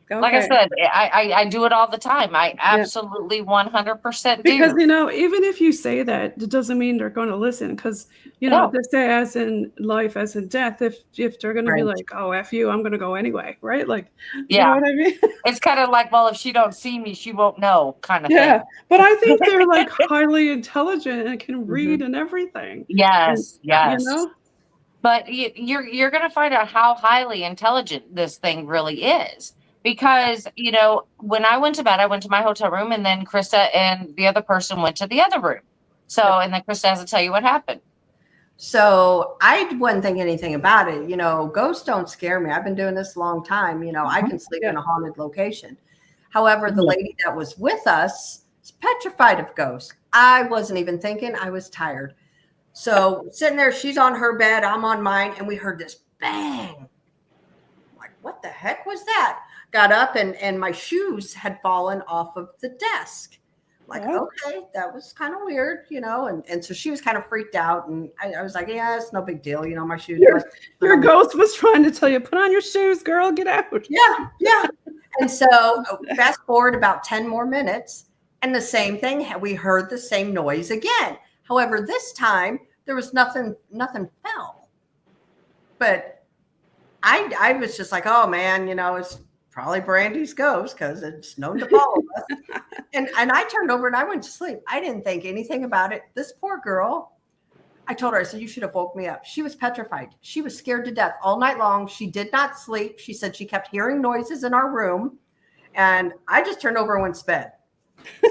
Like I Okay. said, I do it all the time. I Yeah. absolutely 100% Because, do. even if you say that, it doesn't mean they're going to listen. Because, No. they say as in life, as in death, if they're going to be Right. like, oh, F you, I'm going to go anyway. Right? Like, you know Yeah. what I mean? It's kind of like, well, if she don't see me, she won't know kind of Yeah. thing. But I think they're like highly intelligent and can read Mhm. and everything. And, Yes, you yes. know? But you're going to find out how highly intelligent this thing really is. Because, when I went to bed, I went to my hotel room, and then Krista and the other person went to the other room. So, Yep. and then Krista has to tell you what happened. So I wouldn't think anything about it. Ghosts don't scare me. I've been doing this a long time. I can sleep Yeah. in a haunted location. However, the Yeah. lady that was with us is petrified of ghosts. I wasn't even thinking. I was tired. So sitting there, she's on her bed, I'm on mine, and we heard this bang. Like, what the heck was that? Got up, and my shoes had fallen off of the desk. Like, Oh. okay, that was kind of weird, and so she was kind of freaked out, and I was like, yeah, it's no big deal, my shoes. Your ghost was trying to tell you, put on your shoes, girl, get out. Yeah. And so fast forward about 10 more minutes, and the same thing, we heard the same noise again. However, this time there was nothing fell. But I was just like, oh man, it's probably Brandy's ghost because it's known to follow us. And I turned over and I went to sleep. I didn't think anything about it. This poor girl, I told her, I said, you should have woke me up. She was petrified. She was scared to death all night long. She did not sleep. She said she kept hearing noises in our room. And I just turned over and went to bed.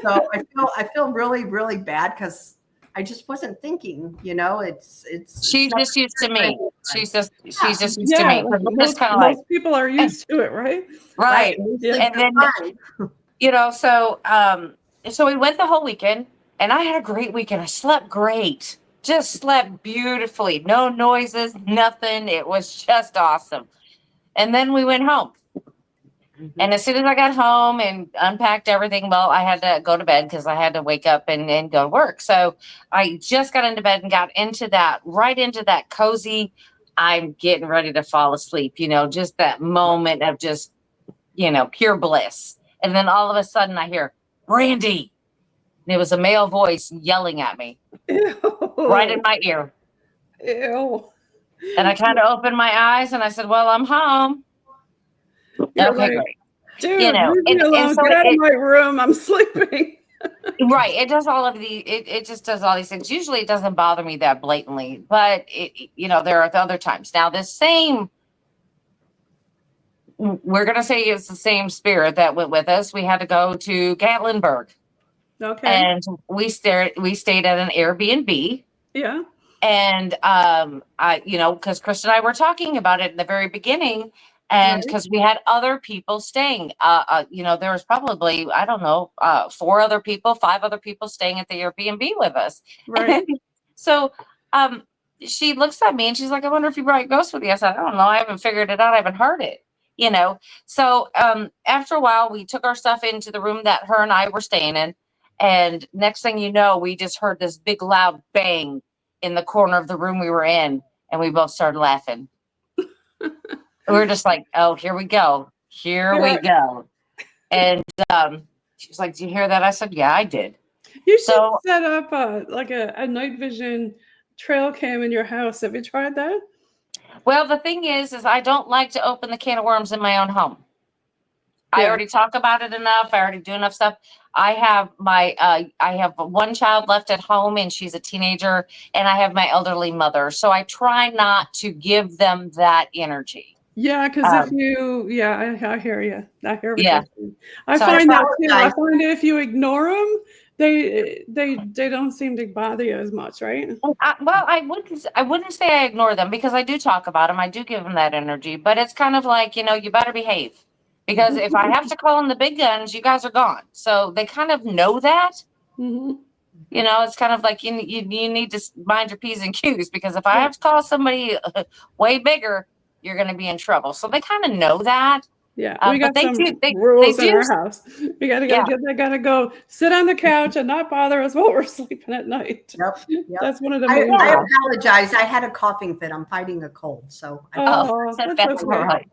So I feel really, really bad because I just wasn't thinking, She's just used to me. She's just used to Yeah, me. like We're just kind of like, most people are used to it, right? right. Yeah. And then, so we went the whole weekend, and I had a great weekend. I slept great, just slept beautifully. No noises, nothing. It was just awesome. And then we went home. And as soon as I got home and unpacked everything, well, I had to go to bed because I had to wake up and go to work. So I just got into bed and got right into that cozy, I'm getting ready to fall asleep, just that moment of just, pure bliss. And then all of a sudden I hear, Brandi. And it was a male voice yelling at me right in Ew. my ear. Ew. And I kind of opened my eyes and I said, well, I'm home. You're Okay, like, great. dude, leave me And alone. so Get out of my room. I'm sleeping. right. It does all of it just does all these things. Usually it doesn't bother me that blatantly, but there are other times. Now we're going to say it's the same spirit that went with us. We had to go to Gatlinburg Okay. and we stayed at an Airbnb. Yeah. And because Chris and I were talking about it in the very beginning, and because we had other people staying, there was probably, I don't know, 5 other people staying at the Airbnb with us. Right. So she looks at me and she's like, I wonder if you brought ghosts with you. I said, I don't know. I haven't figured it out. I haven't heard it. So after a while, we took our stuff into the room that her and I were staying in. And next thing you know, we just heard this big loud bang in the corner of the room we were in, and we both started laughing. We were just like, oh, here we go. We go. And she was like, did you hear that? I said, yeah, I did. You should set up a night vision trail cam in your house. Have you tried that? Well, the thing is I don't like to open the can of worms in my own home. Yeah. I already talk about it enough. I already do enough stuff. I have I have one child left at home and she's a teenager, and I have my elderly mother. So I try not to give them that energy. Yeah, because I hear you. I hear what you're saying. I So find that too. I find if you ignore them, they don't seem to bother you as much, right? I wouldn't say I ignore them because I do talk about them. I do give them that energy, but it's kind of like, you better behave. Because if I have to call in the big guns, you guys are gone. So they kind of know that. Mm-hmm. It's kind of like you need to mind your P's and Q's, because if I have to call somebody way bigger, you're going to be in trouble. So they kind of know that. Yeah, we got some rules in our house. We gotta go sit on the couch and not bother us while we're sleeping at night. Yep. That's one of the main. I apologize. I had a coughing fit. I'm fighting a cold, so. That's okay. Right.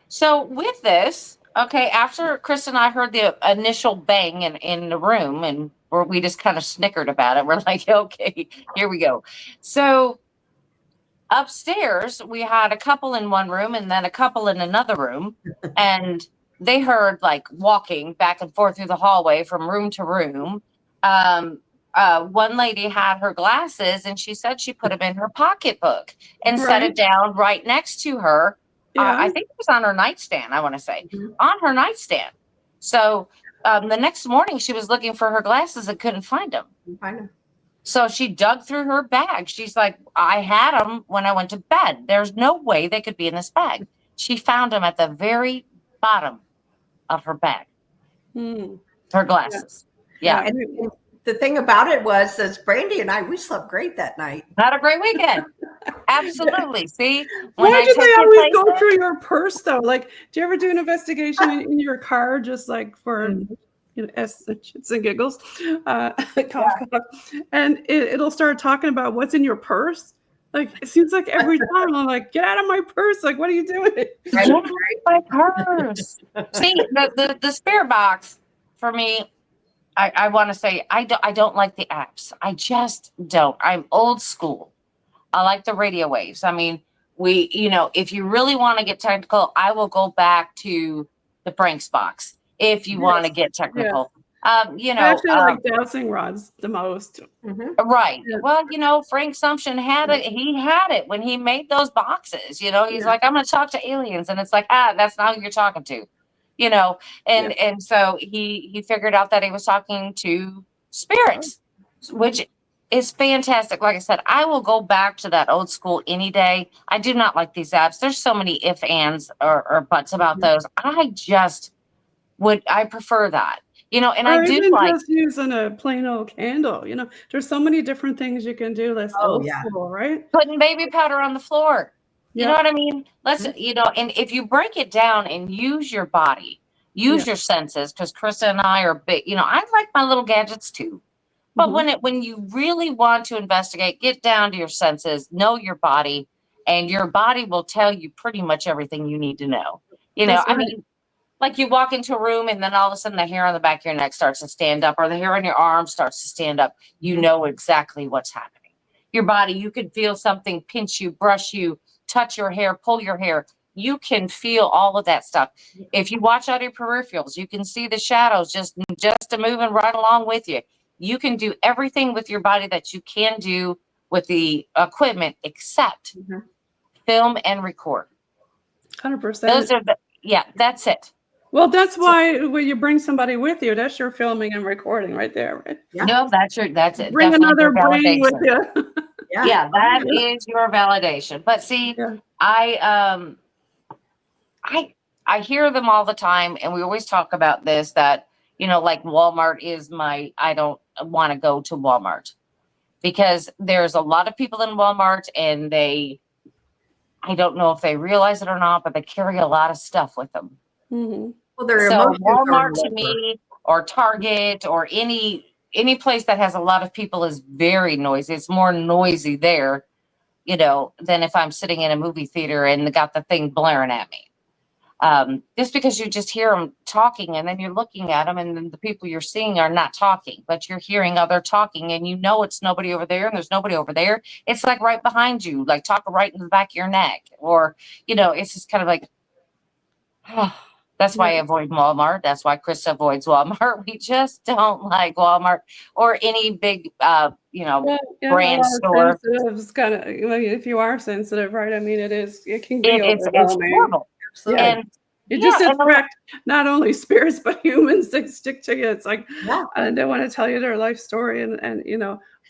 So with this, Okay, after Chris and I heard the initial bang in the room, and we just kind of snickered about it. We're like, okay, here we go. So upstairs, we had a couple in one room and then a couple in another room, and they heard like walking back and forth through the hallway from room to room. One lady had her glasses, and she said she put them in her pocketbook and set it Right. down right next to her. Yeah. I think it was on her nightstand, I want to say, Mhm. on her nightstand. So the next morning, she was looking for her glasses and couldn't find them. Find them. So she dug through her bag. She's like, I had them when I went to bed. There's no way they could be in this bag. She found them at the very bottom of her bag, Hmm. her glasses. Yeah. And the thing about it was, as Brandi and I, we slept great that night. Had a great weekend. Absolutely. See, Why do take they you always go places- through your purse though? Like, do you ever do an investigation in your car just like for shits and giggles? Cough, cough. And it'll start talking about what's in your purse. Like, it seems like every time I'm like, get out of my purse. Like, what are you doing? Get out of my purse. See, the spirit box for me, I want to say I don't like the apps. I just don't. I'm old school. I like the radio waves. I mean, if you really want to get technical, I will go back to the Frank's box if you want to get technical. I actually like dowsing rods the most. Right. Yeah. Well, Frank Sumption had it. He had it when he made those boxes. He's like, I'm going to talk to aliens, and it's like, that's not who you're talking to. And so he figured out that he was talking to spirits, which is fantastic. Like I said, I will go back to that old school any day. I do not like these apps. There's so many if, ands, or buts about those. I prefer that. And Or I do even like just using a plain old candle. There's so many different things you can do that's old school, right? putting baby powder on the floor. You know Yeah. what I mean? And if you break it down and use your body, use your senses, because Krista and I are big, I like my little gadgets too. But when you really want to investigate, get down to your senses, know your body, and your body will tell you pretty much everything you need to know. That's right. mean, like you walk into a room and then all of a sudden the hair on the back of your neck starts to stand up, or the hair on your arm starts to stand up. You know exactly what's happening. Your body, you can feel something pinch you, brush you, touch your hair, pull your hair. You can feel all of that stuff. If you watch out your peripherals, you can see the shadows just moving right along with you. You can do everything with your body that you can do with the equipment except film and record. 100%. Those are that's it. Well, that's why when you bring somebody with you, that's your filming and recording right there, right? Yeah. No, that's it. Bring Definitely another your brain with validation. you. Yeah, that is your validation. But see, I hear them all the time, and we always talk about this, that like Walmart is I don't want to go to Walmart because there's a lot of people in Walmart, and I don't know if they realize it or not, but they carry a lot of stuff with them. Well, their So emotions are Walmart to lower. me, or Target, or any place that has a lot of people is very noisy. It's more noisy there, than if I'm sitting in a movie theater and got the thing blaring at me. Just because you just hear them talking, and then you're looking at them, and then the people you're seeing are not talking, but you're hearing other talking, and it's nobody over there, and there's nobody over there. It's like right behind you, like talking right in the back of your neck, or it's just kind of like, that's why I avoid Walmart. That's why Krista avoids Walmart. We just don't like Walmart or any big, brand store. Kind of, if you are sensitive, right? I mean, it can be It's overwhelming. horrible. Absolutely. And you just attract not only spirits but humans. They stick to you. It's like, and they want to tell you their life story, and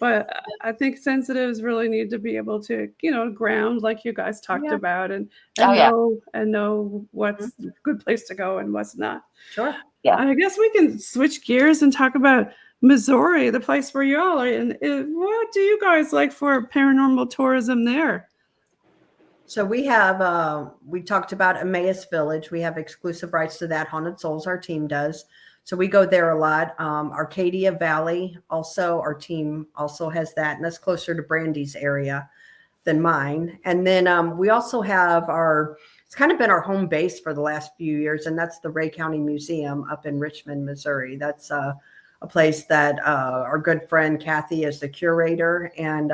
but I think sensitives really need to be able to ground, like you guys talked about, and know what's a good place to go and what's not. Sure. Yeah. I guess we can switch gears and talk about Missouri, the place where you all are. And what do you guys like for paranormal tourism there? So we have, we talked about Emmaus Village. We have exclusive rights to that. Haunted Souls, our team does. So we go there a lot. Arcadia Valley, also our team also has that. And that's closer to Brandi's area than mine. And then we also have it's kind of been our home base for the last few years, and that's the Ray County Museum up in Richmond, Missouri. That's a place that our good friend Kathy is the curator, and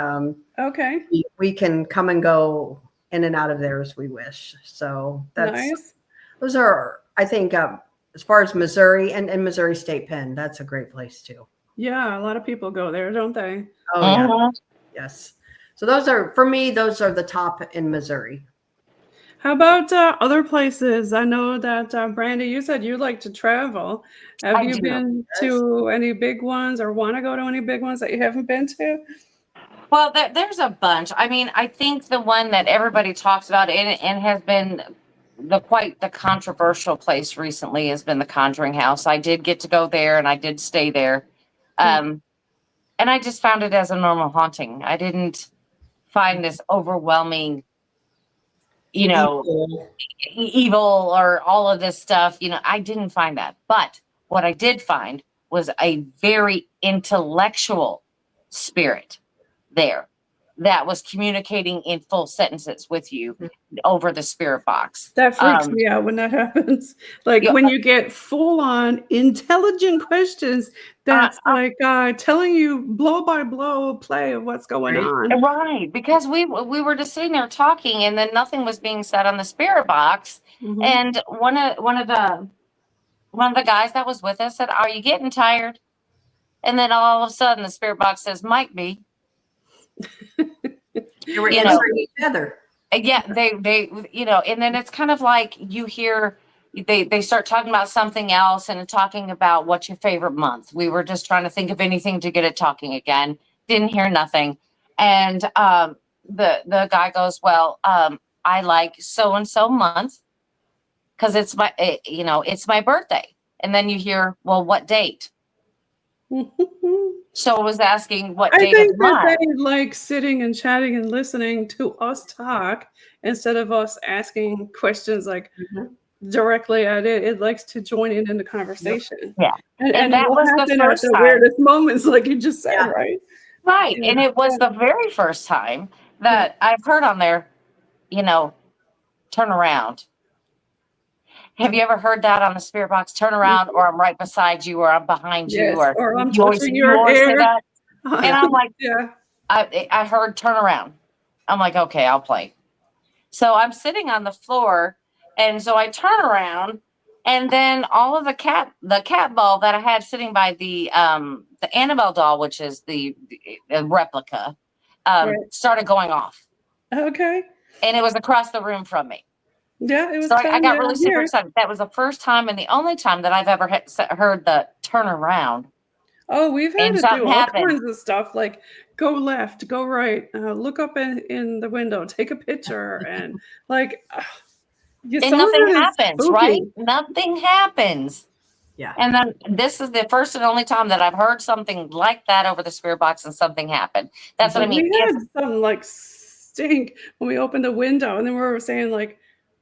Okay. we can come and go in and out of there as we wish. So Nice. those are, I think, as far as Missouri and Missouri State Pen, that's a great place too. Yeah, a lot of people go there, don't they? Oh yeah, yes. So those are, for me, those are the top in Missouri. How about other places? I know that Brandi, you said you like to travel. Have I you do. been to any big ones or want to go to any big ones that you haven't been to? Well, there's a bunch. I mean, I think the one that everybody talks about and has been quite the controversial place recently has been the Conjuring House. I did get to go there and I did stay there. And I just found it as a normal haunting. I didn't find this overwhelming, evil or all of this stuff. I didn't find that. But what I did find was a very intellectual spirit there that was communicating in full sentences with you over the spirit box. That freaks me out when that happens. Like when you get full on intelligent questions, that's like telling you blow by blow play of what's going on. Right. Because we were just sitting there talking and then nothing was being said on the spirit box. Mhm. And one of the guys that was with us said, "Are you getting tired?" And then all of a sudden the spirit box says, "Might be." They were answering each other. Yeah, they and then it's kind of like you hear they start talking about something else and talking about what's your favorite month. We were just trying to think of anything to get it talking again. Didn't hear nothing. And the guy goes, "Well, I like so and so month because it's my birthday." And then you hear, "Well, what date?" So I was asking what I date think of the month. that they like sitting and chatting and listening to us talk instead of us asking questions like directly at it. It likes to join in the conversation. Yeah. And that it will was the happen at first the time. weirdest moments, like you just said, right? Right. Yeah. And it was the very first time that I've heard on there, turn around. Have you ever heard that on the spirit box? Turn around, or I'm right beside you, or I'm behind you, Yes, or I'm you always touching your say hair. that. And I'm like, Yeah. I heard turn around. I'm like, okay, I'll play. So I'm sitting on the floor, and so I turn around, and then all of the cat ball that I had sitting by the Annabelle doll, which is the replica, started going off. Okay. And it was across the room from me. Yeah, it was So kind I got of really super excited. That was the first time and the only time that I've ever heard the turn around. Oh, we've had And to do something all happened. kinds of stuff like go left, go right, look up in the window, take a picture, and like And some nothing of it is happens, spooky. right? Nothing happens. Yeah. And then this is the first and only time that I've heard something like that over the spirit box and something happened. That's what I mean. We had something like stink when we opened the window, and then we were saying like,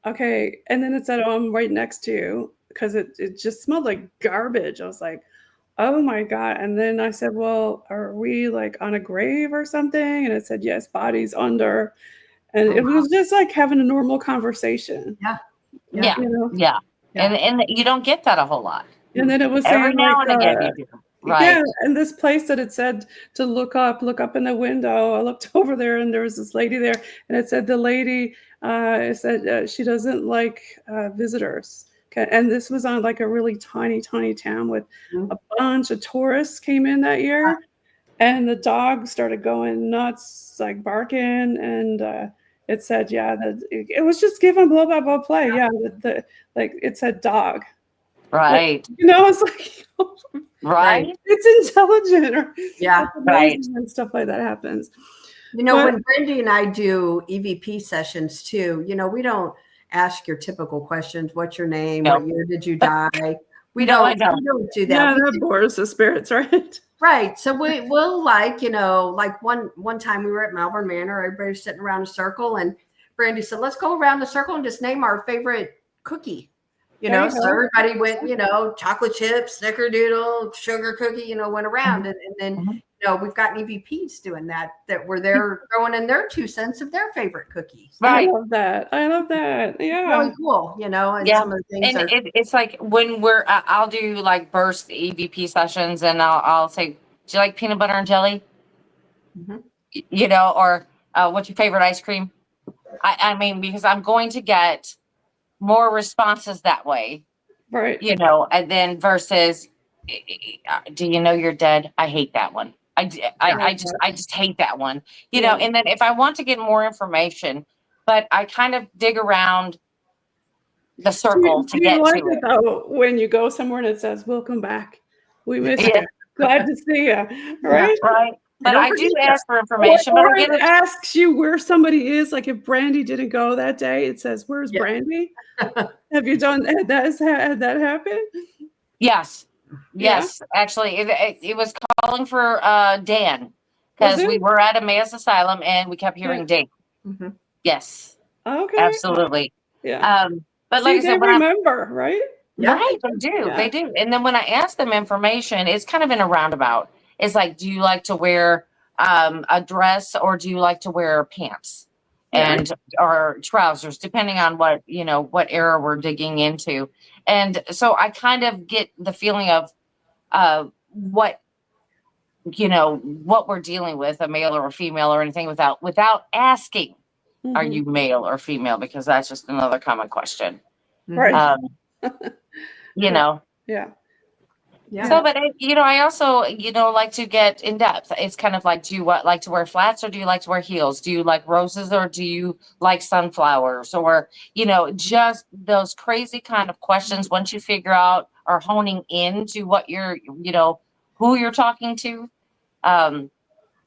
okay, and then it said, "Oh, I'm right next to you," because it just smelled like garbage. I was like, oh my God. And then I said, well, are we like on a grave or something? And it said, yes, bodies under. And it was just like having a normal conversation. Yeah. And you don't get that a whole lot. And then it was Every saying now like, and again you do. Right. yeah, and this place that it said to look up in the window. I looked over there and there was this lady there, and it said the lady said she doesn't like visitors. Okay, and this was on like a really tiny town with a bunch of tourists came in that year, and the dog started going nuts, like barking, and it said, yeah, that it was just giving blow by blow play. Yeah, the like it said dog. Right. Like, it's like right. It's intelligent, or Yeah, right. and stuff like that happens. When Brandi and I do EVP sessions too, we don't ask your typical questions. What's your name? No. What year did you die? We No, don't. I don't. We don't do that. Yeah, that bores the spirits, right? Right. So we'll like one time we were at Malvern Manor. Everybody was sitting around a circle, and Brandi said, "Let's go around the circle and just name our favorite cookie." So everybody went, chocolate chip, snickerdoodle, sugar cookie, went around. And then we've got EVPs doing that were there throwing in their 2 cents of their favorite cookies. Right. I love that. Yeah. Really cool, and some of the things And it's like when I'll do like burst EVP sessions, and I'll say, do you like peanut butter and jelly? Mhm. Or what's your favorite ice cream? I mean, because I'm going to get more responses that way, Right. and then versus, do you know you're dead? I hate that one. I just hate that one, Yeah. and then if I want to get more information, but I kind of dig around the circle to Do you get like to it it. though when you go somewhere and it says, "Welcome back. We missed Yeah. you. Glad to see you." Yeah. Right? Right. But don't I do forget ask for information, but Or I get it it. asks you where somebody is. Like if Brandi didn't go that day, it says, "Where's Yeah. Brandi?" Have you had that happen? Yes. Yeah. Yes. Actually, it was calling for Dan, Was because it? we were at a Emmaus Asylum and we kept Yeah. hearing Dan. Mhm. Yes. Okay. Absolutely. Yeah. But See, like I they said, when I remember, right? Yeah. right, they do. Yeah. They do. And then when I ask them information, it's kind of in a roundabout. It's like, do you like to wear a dress, or do you like to wear pants Yeah. and or trousers, depending on what era we're digging into. And so I kind of get the feeling of what what we're dealing with, a male or a female or anything, without asking, are Mhm. you male or female? Because that's just another common question. Right. Um, you Yeah. know. Yeah. Yeah. So, but I also, like to get in depth. It's kind of like, do you like to wear flats, or do you like to wear heels? Do you like roses, or do you like sunflowers? Or, just those crazy kind of questions. Once you figure out or honing into what who you're talking to,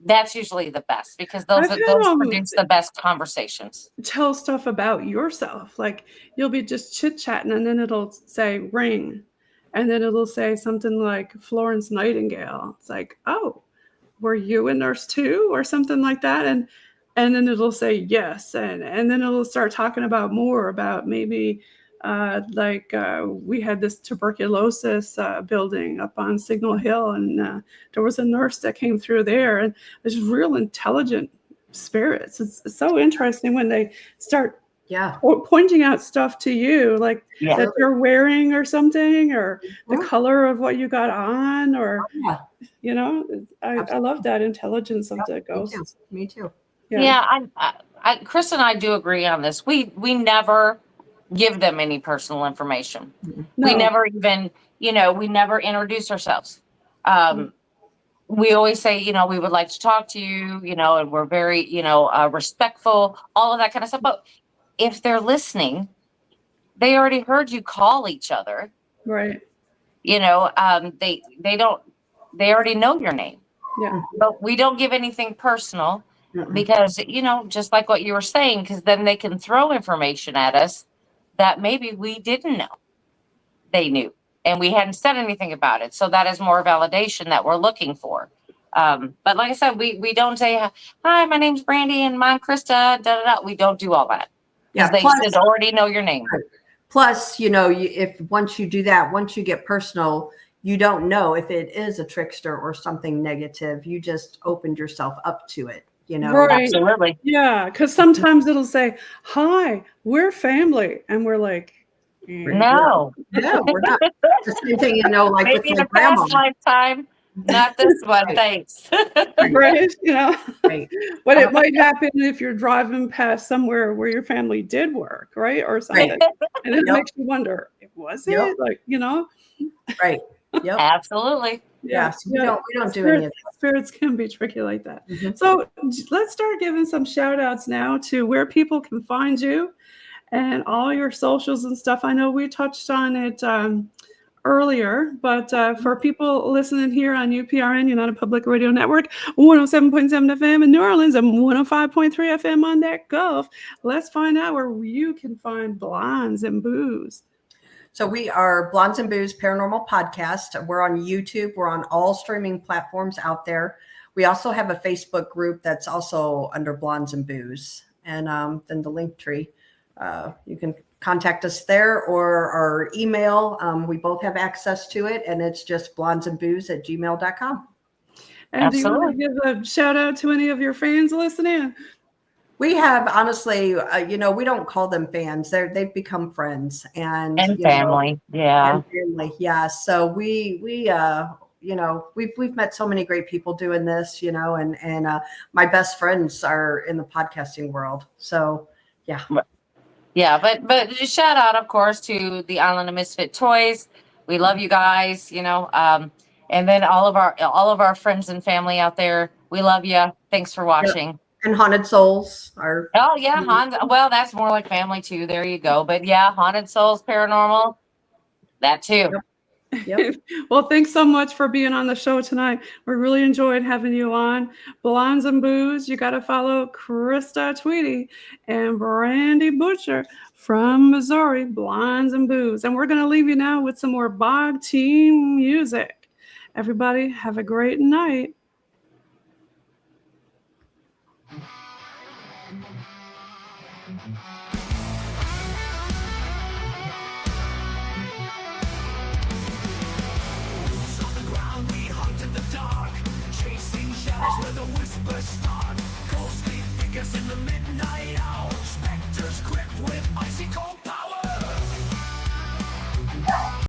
that's usually the best, because I've those had produce the best conversations. tell stuff about yourself. Like you'll be just chit chatting, and then it'll say ring, and then it'll say something like Florence Nightingale. It's like, oh, were you a nurse too, or something like that, and then it'll say yes, and then it'll start talking about more about maybe. We had this tuberculosis building up on Signal Hill, and there was a nurse that came through there, and there's real intelligent spirits. It's so interesting when they start Yeah. pointing out stuff to you, like Yeah. that you're wearing or something, or the Mhm. color of what you got on, or Yeah. I love that intelligence of the Me too. ghosts. Me too. Yeah, Chris and I do agree on this. We never give them any personal information. Mhm. We No. never even, we never introduce ourselves. We always say, we would like to talk to you, and we're very, respectful, all of that kind of stuff. But if they're listening, they already heard you call each other. Right. They already know your name. Yeah. But we don't give anything personal, Mhm. because, just like what you were saying, because then they can throw information at us that maybe we didn't know they knew, and we hadn't said anything about it. So that is more validation that we're looking for. But like I said, we don't say, hi, my name's Brandi and I'm Krista, da, da, da. We don't do all that, because Yeah. they should already know your name. Plus, if once you do that, once you get personal, you don't know if it is a trickster or something negative. You just opened yourself up to it, Right. Absolutely. Yeah, because sometimes it'll say, hi, we're family, and we're like, No. No, we're not. The same thing, like with Maybe in my a grandma. past lifetime, not this one. Right. Thanks. right? Right. But it might happen if you're driving past somewhere where your family did work, right? Or something. Right. And it Yep. makes you wonder, was Yep. it? Like, Right. Yep. Absolutely. Yeah. So we don't do any of that. Spirits can be tricky like that. Mhm. So let's start giving some shout outs now to where people can find you and all your socials and stuff. I know we touched on it earlier, but for people listening here on UPRN, United Public Radio Network, 107.7 FM in New Orleans and 105.3 FM on that Gulf, let's find out where you can find Blondes and Boos. So we are Blondes and Boos Paranormal Podcast. We're on YouTube. We're on all streaming platforms out there. We also have a Facebook group that's also under Blondes and Boos. And then the link tree, you can contact us there, or our email. We both have access to it, and it's just blondesandboos@gmail.com. And do you want Absolutely. to give a shout out to any of your fans listening? We have honestly, we don't call them fans. They've become friends and, And family. Yeah. and family. Yeah. So we've met so many great people doing this, and my best friends are in the podcasting world. So yeah. Yeah, but just shout out, of course, to the Island of Misfit Toys. We love you guys, and then all of our friends and family out there. We love you. Thanks for Yep. watching. And Haunted Souls are. Oh yeah, well, that's more like family too. There you go. But yeah, Haunted Souls Paranormal, that too. Yep. Well, thanks so much for being on the show tonight. We really enjoyed having you on. Blondes and Booze, you got to follow Krista Tweedy and Brandi Butcher from Missouri, Blondes and Booze. And we're going to leave you now with some more Bog Team music. Everybody, have a great night. Chasing shadows where the whispers start. Ghostly figures in the midnight.